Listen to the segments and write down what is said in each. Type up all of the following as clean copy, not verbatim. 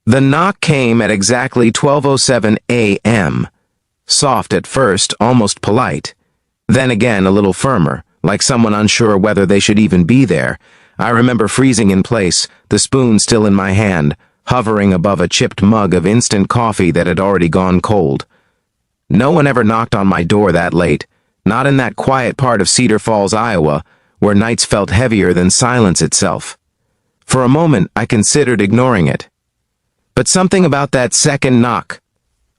The knock came at exactly 12:07 a.m. Soft at first, almost polite. Then again, a little firmer, like someone unsure whether they should even be there. I remember freezing in place, the spoon still in my hand, hovering above a chipped mug of instant coffee that had already gone cold. No one ever knocked on my door that late, not in that quiet part of Cedar Falls, Iowa, where nights felt heavier than silence itself. For a moment, I considered ignoring it. But something about that second knock.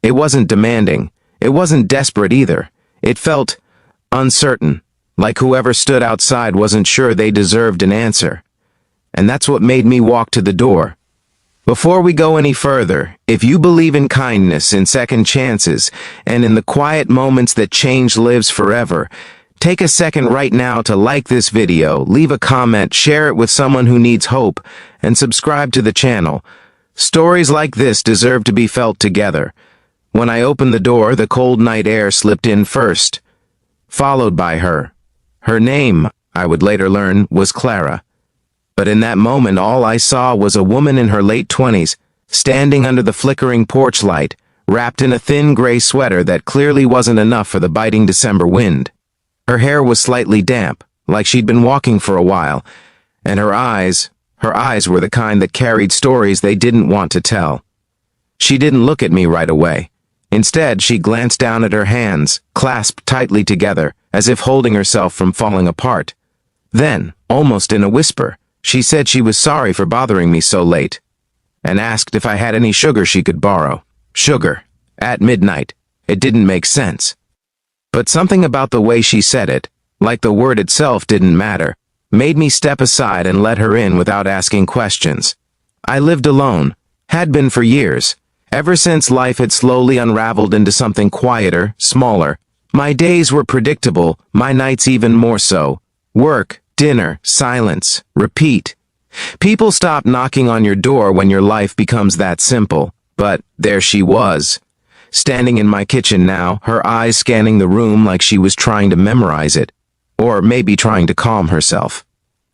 It wasn't demanding. It wasn't desperate either. It felt uncertain, like whoever stood outside wasn't sure they deserved an answer. And that's what made me walk to the door. Before we go any further, if you believe in kindness, in second chances, and in the quiet moments that change lives forever, take a second right now to like this video, leave a comment, share it with someone who needs hope, and subscribe to the channel. Stories like this deserve to be felt together. When I opened the door, the cold night air slipped in first, followed by her. Her name, I would later learn, was Clara. But in that moment, all I saw was a woman in her late 20s, standing under the flickering porch light, wrapped in a thin gray sweater that clearly wasn't enough for the biting December wind. Her hair was slightly damp, like she'd been walking for a while, and her eyes were the kind that carried stories they didn't want to tell. She didn't look at me right away. Instead, she glanced down at her hands, clasped tightly together, as if holding herself from falling apart. Then, almost in a whisper, she said she was sorry for bothering me so late, and asked if I had any sugar she could borrow. Sugar. At midnight. It didn't make sense. But something about the way she said it, like the word itself didn't matter, made me step aside and let her in without asking questions. I lived alone, had been for years. Ever since life had slowly unraveled into something quieter, smaller. My days were predictable, my nights even more so. Work, dinner, silence, repeat. People stop knocking on your door when your life becomes that simple. But there she was, standing in my kitchen now, her eyes scanning the room like she was trying to memorize it. Or maybe trying to calm herself.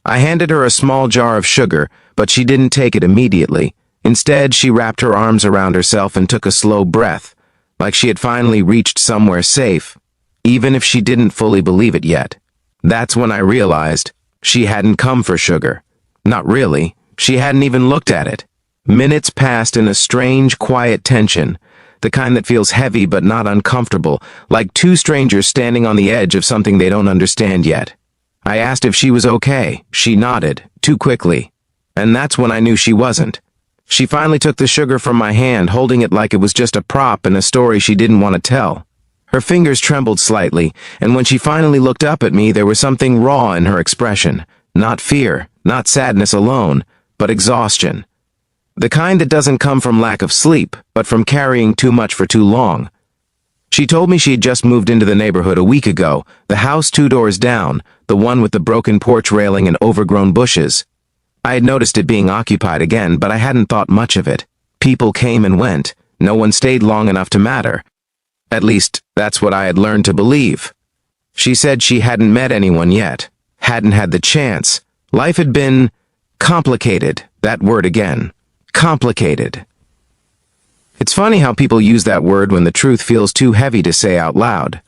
I handed her a small jar of sugar, but she didn't take it immediately. Instead, she wrapped her arms around herself and took a slow breath, like she had finally reached somewhere safe, even if she didn't fully believe it yet. That's when I realized she hadn't come for sugar. Not really. She hadn't even looked at it. Minutes passed in a strange, quiet tension, the kind that feels heavy but not uncomfortable, like two strangers standing on the edge of something they don't understand yet. I asked if she was okay. She nodded, too quickly. And that's when I knew she wasn't. She finally took the sugar from my hand, holding it like it was just a prop in a story she didn't want to tell. Her fingers trembled slightly, and when she finally looked up at me, there was something raw in her expression. Not fear, not sadness alone, but exhaustion. The kind that doesn't come from lack of sleep, but from carrying too much for too long. She told me she had just moved into the neighborhood a week ago, the house 2 doors down, the one with the broken porch railing and overgrown bushes. I had noticed it being occupied again, but I hadn't thought much of it. People came and went. No one stayed long enough to matter. At least, that's what I had learned to believe. She said she hadn't met anyone yet, hadn't had the chance. Life had been complicated, that word again. Complicated. It's funny how people use that word when the truth feels too heavy to say out loud.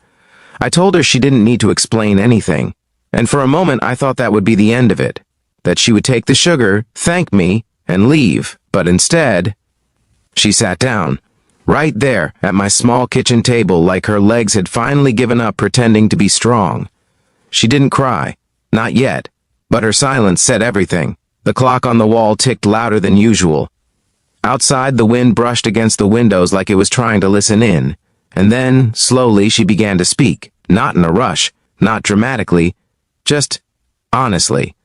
I told her she didn't need to explain anything, and for a moment I thought that would be the end of it, that she would take the sugar, thank me, and leave, but instead, she sat down, right there at my small kitchen table like her legs had finally given up pretending to be strong. She didn't cry, not yet, but her silence said everything. The clock on the wall ticked louder than usual. Outside, the wind brushed against the windows like it was trying to listen in, and then, slowly, she began to speak, not in a rush, not dramatically, just honestly.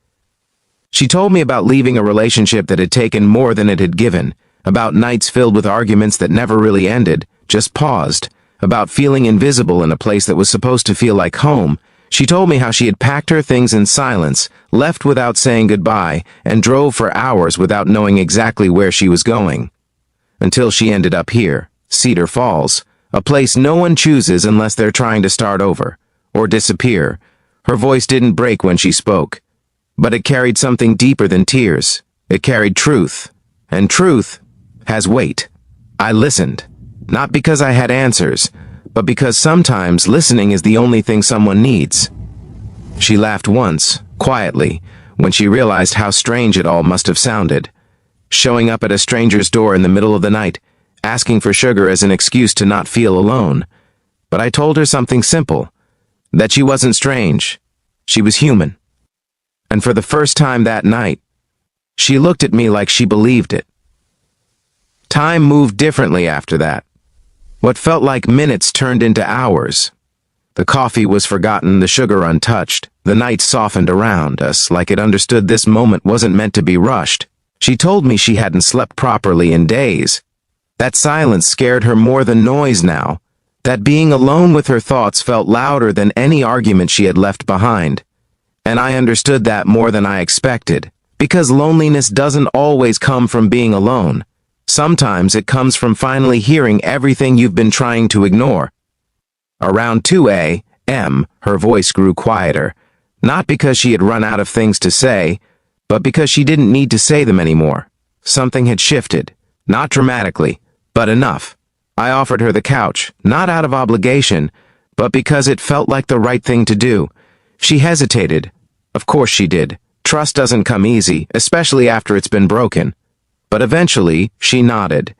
She told me about leaving a relationship that had taken more than it had given, about nights filled with arguments that never really ended, just paused, about feeling invisible in a place that was supposed to feel like home. She told me how she had packed her things in silence, left without saying goodbye, and drove for hours without knowing exactly where she was going. Until she ended up here, Cedar Falls, a place no one chooses unless they're trying to start over, or disappear. Her voice didn't break when she spoke, but it carried something deeper than tears. It carried truth, and truth has weight. I listened. Not because I had answers, but because sometimes listening is the only thing someone needs. She laughed once, quietly, when she realized how strange it all must have sounded. Showing up at a stranger's door in the middle of the night, asking for sugar as an excuse to not feel alone. But I told her something simple, that she wasn't strange. She was human. And for the first time that night, she looked at me like she believed it. Time moved differently after that. What felt like minutes turned into hours. The coffee was forgotten, the sugar untouched. The night softened around us, like it understood this moment wasn't meant to be rushed. She told me she hadn't slept properly in days. That silence scared her more than noise now. That being alone with her thoughts felt louder than any argument she had left behind. And I understood that more than I expected, because loneliness doesn't always come from being alone. Sometimes it comes from finally hearing everything you've been trying to ignore. Around 2 a.m., her voice grew quieter, not because she had run out of things to say, but because she didn't need to say them anymore. Something had shifted, not dramatically, but enough. I offered her the couch, not out of obligation, but because it felt like the right thing to do. She hesitated. Of course she did. Trust doesn't come easy, especially after it's been broken. But eventually, she nodded.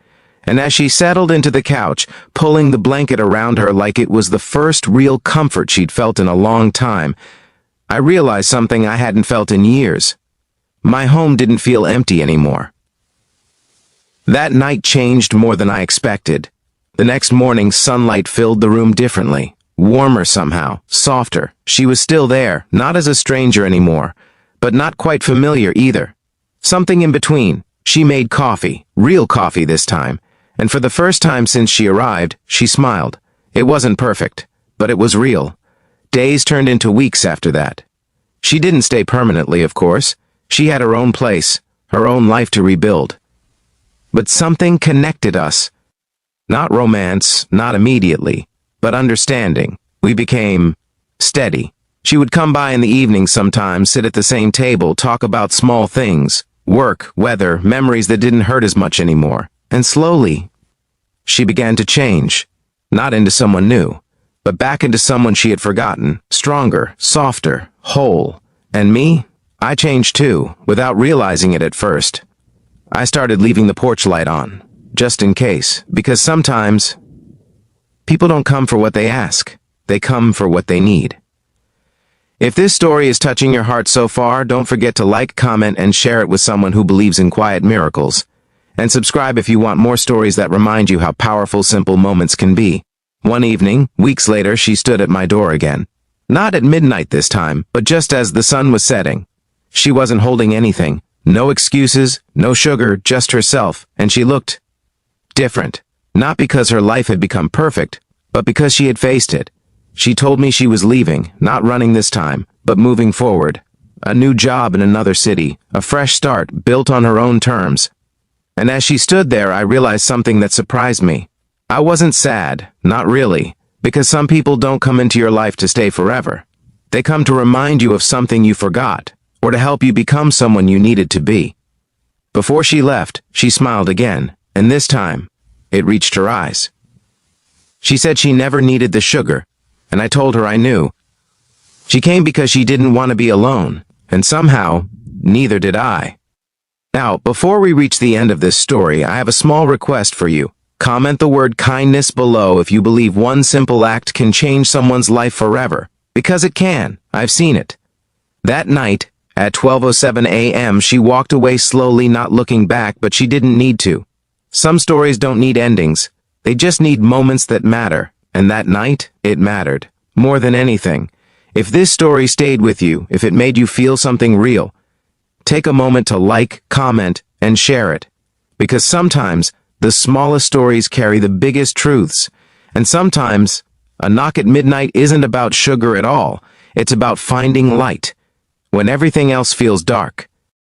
And as she settled into the couch, pulling the blanket around her like it was the first real comfort she'd felt in a long time, I realized something I hadn't felt in years. My home didn't feel empty anymore. That night changed more than I expected. The next morning, sunlight filled the room differently. Warmer somehow, softer. She was still there, not as a stranger anymore, but not quite familiar either. Something in between. She made coffee, real coffee this time, and for the first time since she arrived, she smiled. It wasn't perfect, but it was real. Days turned into weeks after that. She didn't stay permanently, of course. She had her own place, her own life to rebuild. But something connected us. Not romance, not immediately, but understanding. We became steady. She would come by in the evening sometimes, sit at the same table, talk about small things. Work, weather, memories that didn't hurt as much anymore. And slowly, she began to change. Not into someone new, but back into someone she had forgotten. Stronger, softer, whole. And me? I changed too, without realizing it at first. I started leaving the porch light on, just in case, because sometimes people don't come for what they ask. They come for what they need. If this story is touching your heart so far, don't forget to like, comment, and share it with someone who believes in quiet miracles. And subscribe if you want more stories that remind you how powerful simple moments can be. One evening, weeks later, she stood at my door again. Not at midnight this time, but just as the sun was setting. She wasn't holding anything. No excuses, no sugar, just herself, and she looked different. Not because her life had become perfect, but because she had faced it. She told me she was leaving, not running this time, but moving forward. A new job in another city, a fresh start, built on her own terms. And as she stood there, I realized something that surprised me. I wasn't sad, not really, because some people don't come into your life to stay forever. They come to remind you of something you forgot, or to help you become someone you needed to be. Before she left, she smiled again, and this time, it reached her eyes. She said she never needed the sugar, and I told her I knew. She came because she didn't want to be alone, and somehow, neither did I. Now, before we reach the end of this story, I have a small request for you. Comment the word kindness below if you believe one simple act can change someone's life forever. Because it can. I've seen it. That night, at 12:07 a.m., she walked away slowly, not looking back, but she didn't need to. Some stories don't need endings. They just need moments that matter. And that night, it mattered. More than anything. If this story stayed with you, if it made you feel something real, take a moment to like, comment, and share it. Because sometimes, the smallest stories carry the biggest truths. And sometimes, a knock at midnight isn't about sugar at all. It's about finding light when everything else feels dark.